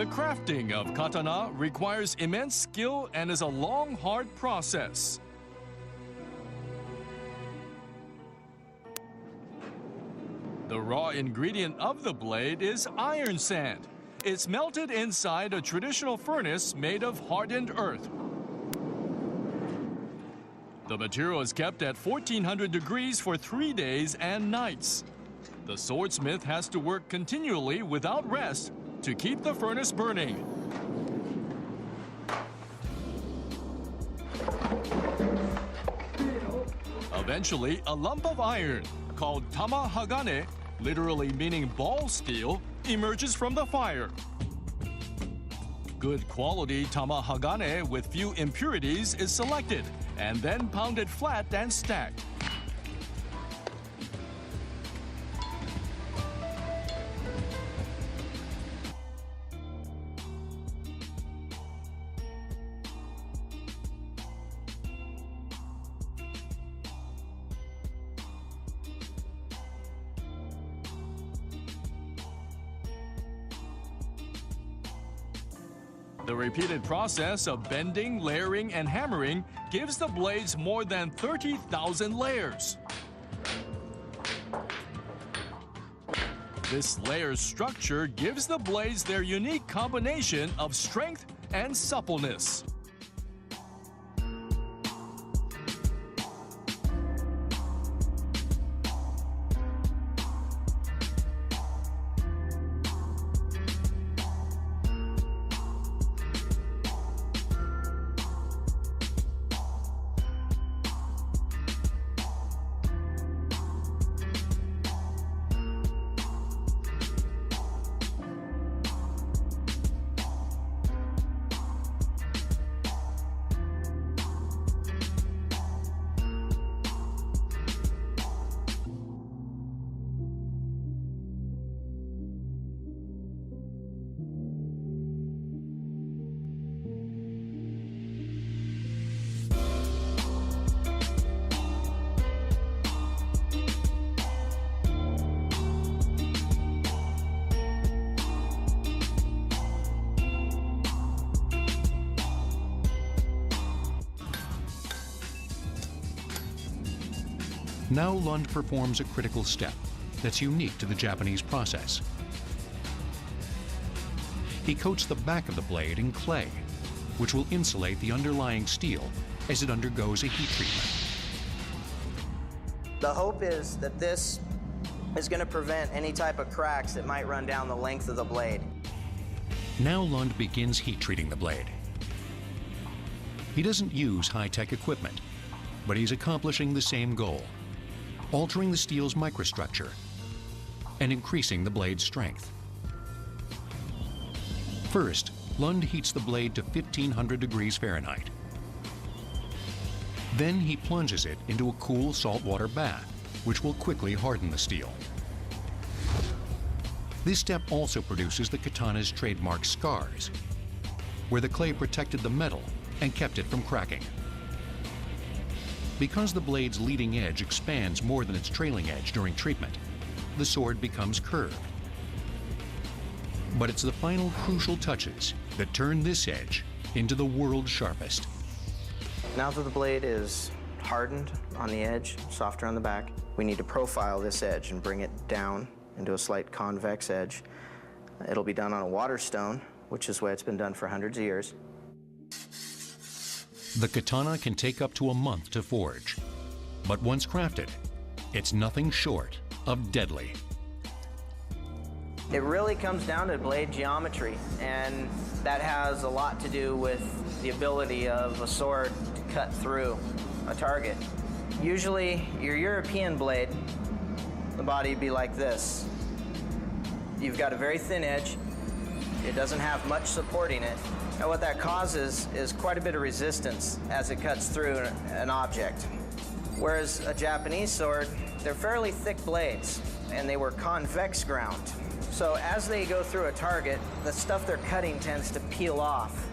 The crafting of katana requires immense skill and is a long, hard process. The raw ingredient of the blade is iron sand. It's melted inside a traditional furnace made of hardened earth. The material is kept at 1400 degrees for 3 days and nights. The swordsmith has to work continually without rest to keep the furnace burning. Eventually, a lump of iron, called tamahagane, literally meaning ball steel, emerges from the fire. Good quality tamahagane with few impurities is selected and then pounded flat and stacked. The repeated process of bending, layering, and hammering gives the blades more than 30,000 layers. This layer structure gives the blades their unique combination of strength and suppleness. Now Lund performs a critical step that's unique to the Japanese process. He coats the back of the blade in clay, which will insulate the underlying steel as it undergoes a heat treatment. The hope is that this is going to prevent any type of cracks that might run down the length of the blade. Now Lund begins heat treating the blade. He doesn't use high-tech equipment, but he's accomplishing the same goal: altering the steel's microstructure and increasing the blade's strength. First, Lund heats the blade to 1500 degrees Fahrenheit. Then he plunges it into a cool saltwater bath, which will quickly harden the steel. This step also produces the katana's trademark scars, where the clay protected the metal and kept it from cracking. Because the blade's leading edge expands more than its trailing edge during treatment, the sword becomes curved. But it's the final crucial touches that turn this edge into the world's sharpest. Now that the blade is hardened on the edge, softer on the back, we need to profile this edge and bring it down into a slight convex edge. It'll be done on a water stone, which is the way it's been done for hundreds of years. The katana can take up to a month to forge, but once crafted, it's nothing short of deadly. It really comes down to blade geometry, and that has a lot to do with the ability of a sword to cut through a target. Usually, your European blade, the body would be like this. You've got a very thin edge. It doesn't have much supporting it. And what that causes is quite a bit of resistance as it cuts through an object. Whereas a Japanese sword, they're fairly thick blades, and they were convex ground. So as they go through a target, the stuff they're cutting tends to peel off